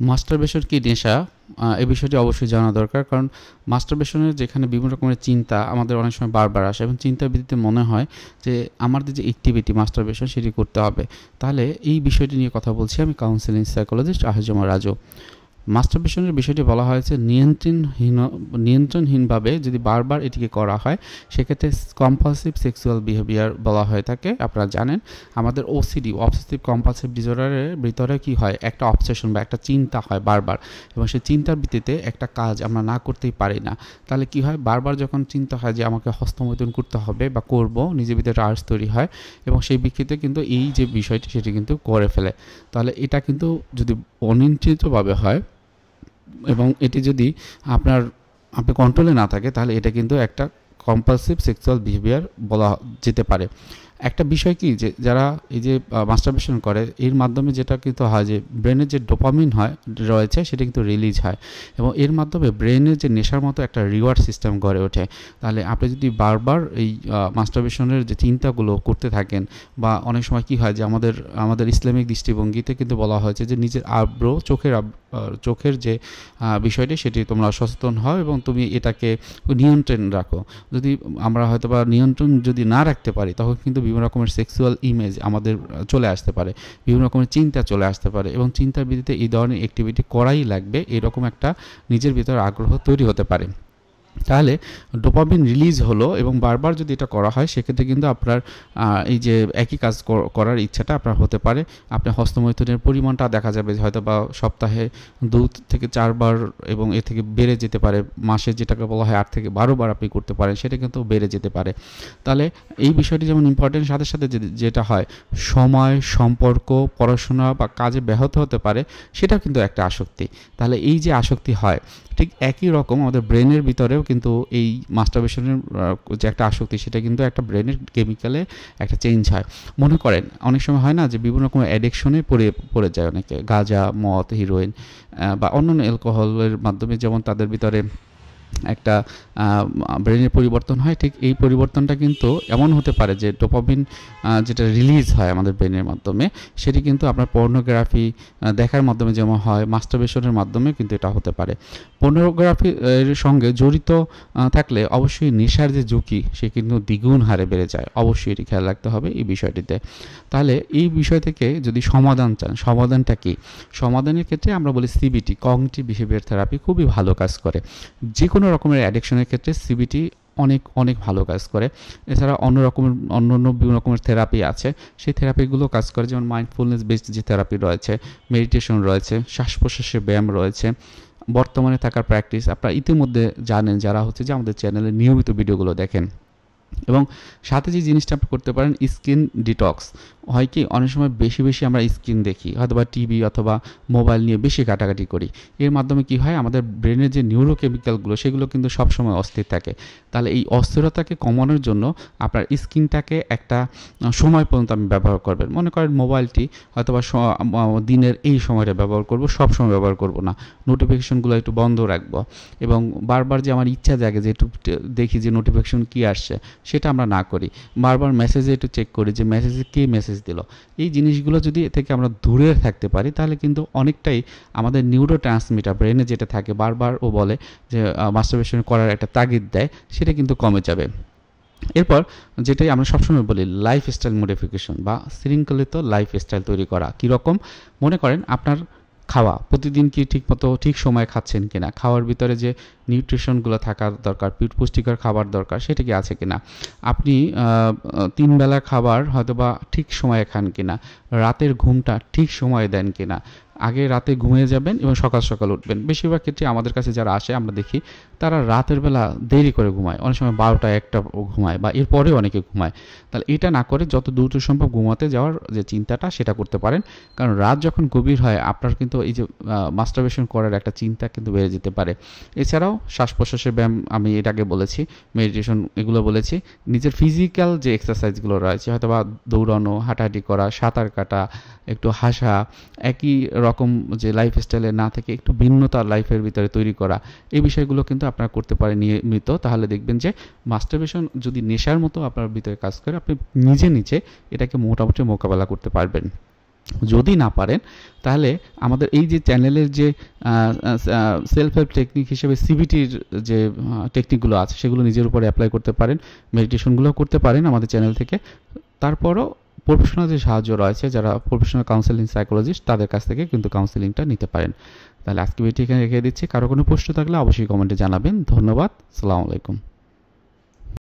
Masturbation কি নেশা? এই বিষয়টি অবশ্যই জানা দরকার। কারণ মাস্টারবেশনের যেখানে বিভিন্ন রকমের চিন্তা আমাদের অনেক সময় বারবার আসে এবং চিন্তার ভিত্তিতে মনে হয় যে আমাদের যে অ্যাক্টিভিটি মাস্টারবেশন সেটি করতে হবে। তাহলে এই বিষয়টি নিয়ে কথা বলছি আমি, কাউন্সেলিং সাইকোলজিস্ট আহিজুমা রাজু। মাস্টারবেশনের বিষয়টি বলা হয়েছে নিয়ন্ত্রণহীনভাবে যদি বারবার এটিকে করা হয় সেক্ষেত্রে কম্পালসিভ সেক্সুয়াল বিহেভিয়ার বলা হয়ে থাকে। আপনারা জানেন আমাদের ওসিডি, অবসেসিভ কম্পালসিভ ডিসঅর্ডারের ভিতরে কি হয়, একটা অবসেশন বা একটা চিন্তা হয় বারবার, এবং সেই চিন্তার ভিত্তিতে একটা কাজ আমরা না করতেই পারি না। তাহলে কি হয়, বারবার যখন চিন্তা হয় যে আমাকে হস্তমৈথুন করতে হবে বা করব, নিজের ভিতরে আর্জ তৈরি হয় এবং সেই বিক্ষিপ্তে কিন্তু এই যে বিষয়টি সেটি কিন্তু করে ফেলে। তাহলে এটা কিন্তু যদি অনিয়ন্ত্রিতভাবে হয় এবং এটি যদি আপনি কন্ট্রোলে না থাকে তাহলে এটা কিন্তু একটা কম্পালসিভ সেক্সুয়াল বিহেভিয়ার বলা যেতে পারে। একটা বিষয় কি, যে যারা এই যে মাস্টারবেশন করে এর মাধ্যমে যেটা কিন্তু হয় যে ব্রেনের যে ডোপামিন রয়েছে সেটা কিন্তু রিলিজ হয় এবং এর মাধ্যমে ব্রেনের যে নেশার মতো একটা রিওয়ার্ড সিস্টেম গড়ে ওঠে। তাহলে আপনি যদি বারবার এই মাস্টারবেশনের যে চিন্তাগুলো করতে থাকেন, বা অনেক সময় কি হয় যে আমাদের ইসলামিক দৃষ্টিভঙ্গিতে কিন্তু বলা হয়েছে যে নিজের চোখের যে বিষয়টি সেটি তোমরা সচেতন হও এবং তুমি এটাকে নিয়ন্ত্রণ রাখো। যদি আমরা হয়তো বা নিয়ন্ত্রণ যদি না রাখতে পারি তখন কিন্তু বিভিন্ন রকমের সেক্সুয়াল ইমেজ আমাদের চলে আসতে পারে, বিভিন্ন রকমের চিন্তা চলে আসতে পারে এবং চিন্তার ভিত্তিতে এই ধরনের অ্যাক্টিভিটি করাই লাগবে, এরকম একটা নিজের ভিতরে আগ্রহ তৈরি হতে পারে। তাহলে ডোপামিন রিলিজ হলো এবং বারবার যদি এটা করা হয় সেক্ষেত্রে কিন্তু আপনার এই যে একই কাজ করার ইচ্ছাটা আপনার হতে পারে। আপনার হস্তমৈথুনের পরিমাণটা দেখা যাবে হয়তো বা সপ্তাহে 2 থেকে 4 বার এবং এর থেকে বেড়ে যেতে পারে। মাসে যেটাকে বলা হয় 8 থেকে 12 বার আপনি করতে পারেন, সেটা কিন্তু বেড়ে যেতে পারে। তাহলে এই বিষয়টি যেমন ইম্পর্টেন্ট, সাথে সাথে যেটা হয় সময়, সম্পর্ক, পড়াশোনা বা কাজে ব্যাহত হতে পারে, সেটাও কিন্তু একটা আসক্তি। তাহলে এই যে আসক্তি হয় ঠিক একই রকম আমাদের ব্রেনের ভিতরেও কিন্তু এই মাস্টারবেশনের যে একটা আসক্তি সেটা কিন্তু একটা ব্রেনের কেমিক্যালে একটা চেঞ্জ হয়। মনে করেন অনেক সময় হয় না যে বিভিন্ন রকমের অ্যাডিকশনে পড়ে যায় অনেকে, গাঁজা, মদ, হিরোইন বা অন্যান্য অ্যালকোহলের মাধ্যমে যেমন তাদের ভিতরে একটা ব্রেনের পরিবর্তন হয়, ঠিক এই পরিবর্তনটা কিন্তু এমন হতে পারে যে ডোপামিন যেটা রিলিজ হয় আমাদের ব্রেনের মাধ্যমে সেটি কিন্তু আপনার পর্নোগ্রাফি দেখার মাধ্যমে যেমন হয়, মাস্টারবেশনের মাধ্যমে কিন্তু এটা হতে পারে। পর্নোগ্রাফির সঙ্গে জড়িত থাকলে অবশ্যই নেশার যে ঝুঁকি সে কিন্তু দ্বিগুণ হারে বেড়ে যায়। অবশ্যই এটি খেয়াল রাখতে হবে এই বিষয়টিতে। তাহলে এই বিষয় থেকে যদি সমাধান চান, সমাধানটা কি? সমাধানের ক্ষেত্রে আমরা বলি সিবিটি, কগনিটিভ বিহেভিয়ার থেরাপি, খুবই ভালো কাজ করে। যে কোনো রকমের অ্যাডিকশনের ক্ষেত্রে সিবিটি অনেক অনেক ভালো কাজ করে। এছাড়া অন্য বিভিন্ন রকমের থেরাপি আছে, সেই থেরাপিগুলো কাজ করে, যেমন মাইন্ডফুলনেস বেসড যে থেরাপি রয়েছে, মেডিটেশন রয়েছে, শ্বাস প্রশ্বাসের ব্যায়াম রয়েছে, বর্তমানে থাকার প্র্যাকটিস। আপনারা ইতিমধ্যে জানেন যারা হচ্ছে যে আমাদের চ্যানেলে নিয়মিত ভিডিওগুলো দেখেন। এবং সাথে যে জিনিসটা আপনি করতে পারেন, স্কিন ডিটক্স। হয় কি অনেক সময় বেশি আমরা স্ক্রিন দেখি, হয়তো বা টিভি অথবা মোবাইল নিয়ে বেশি ঘাটাঘাটি করি, এর মাধ্যমে কি হয় আমাদের ব্রেনের যে নিউরোকেমিক্যালগুলো সেগুলো কিন্তু সবসময় অস্থির থাকে। তাহলে এই অস্থিরতাকে কমানোর জন্য আপনার স্ক্রিনটাকে একটা সময় পর্যন্ত আপনি ব্যবহার করবেন। মনে করেন মোবাইলটি হয়তো বা দিনের এই সময়টা ব্যবহার করব, সব সময় ব্যবহার করব না, নোটিফিকেশনগুলো একটু বন্ধ রাখবো এবং বারবার যে আমার ইচ্ছা জাগে যে একটু দেখি যে নোটিফিকেশন কী আসছে সেটা আমরা না করি, বারবার মেসেজে একটু চেক করি যে মেসেজে কে মেসেজ দিল। এই জিনিসগুলো যদি এ থেকে আমরা দূরে থাকতে পারি তাহলে কিন্তু অনেকটাই আমাদের নিউরো ট্রান্সমিটার ব্রেনে যেটা থাকে বারবার ও বলে যে মাস্টারবেশন করার একটা তাগিদ দেয়, সেটা কিন্তু কমে যাবে। এরপর যেটাই আমরা সবসময় বলি লাইফস্টাইল মডিফিকেশন বা শৃঙ্খলিত লাইফস্টাইল তৈরি করা। কীরকম? মনে করেন আপনার খাওয়া প্রতিদিন কি ঠিকমতো ঠিক সময়ে খাচ্ছেন কিনা, খাওয়ার ভিতরে যে নিউট্রিশনগুলো থাকা দরকার, পুষ্টিকর খাবার দরকার, সেটা কি আছে কিনা, আপনি 3 বেলা খাবার হয়তোবা ঠিক সময়ে খান কিনা, রাতের ঘুমটা ঠিক সময়ে দেন কিনা, আগে রাতে ঘুমিয়ে যাবেন এবং সকাল সকাল উঠবেন। বেশিরভাগ ক্ষেত্রে আমাদের কাছে যারা আসে আমরা দেখি তারা রাতের বেলা দেরি করে ঘুমায়, অনেক সময় 12টা 1টা ঘুমায় বা এরপরেও অনেকে ঘুমায়। তাহলে এটা না করে যত দ্রুত সম্ভব ঘুমাতে যাওয়ার যে চিন্তাটা সেটা করতে পারেন, কারণ রাত যখন গভীর হয় আপনার কিন্তু এই যে মাস্টারবেশন করার একটা চিন্তা কিন্তু বেড়ে যেতে পারে। এছাড়াও শ্বাস প্রশ্বাসের ব্যায়াম আমি এর আগে বলেছি, মেডিটেশন এগুলো বলেছি, নিজের ফিজিক্যাল যে এক্সারসাইজগুলো রয়েছে হয়তো বা দৌড়ানো, হাঁটাহাঁটি করা, সাঁতার কাটা, একটু হাসা, একই রকম যে লাইফস্টাইলে না থেকে একটু ভিন্নতা লাইফের ভিতরে তৈরি করা, এই বিষয়গুলো কিন্তু আপনারা করতে পারেন নিয়মিত। তাহলে দেখবেন যে মাস্টারবেশন যদি নেশার মতো আপনার ভিতরে কাজ করে আপনি নিজে এটাকে মোটামুটি মোকাবেলা করতে পারবেন। যদি না পারেন তাহলে আমাদের এই যে চ্যানেলের যে সেলফ হেল্প টেকনিক হিসেবে সিবিটির যে টেকনিকগুলো আছে সেগুলো নিজের উপরে অ্যাপ্লাই করতে পারেন, মেডিটেশনগুলো করতে পারেন আমাদের চ্যানেল থেকে। তারপরও প্রফেশনাল যে সাহায্য রয়েছে, যারা প্রফেশনাল কাউন্সেলিং সাইকোলজিস্ট, তাদের কাছ থেকে কিন্তু কাউন্সেলিংটা নিতে পারেন। তাহলে আজকে ভিডিওটি এখানে রেখে দিচ্ছি। কারো কোনো প্রশ্ন থাকলে অবশ্যই কমেন্টে জানাবেন। ধন্যবাদ। আসসালামু আলাইকুম।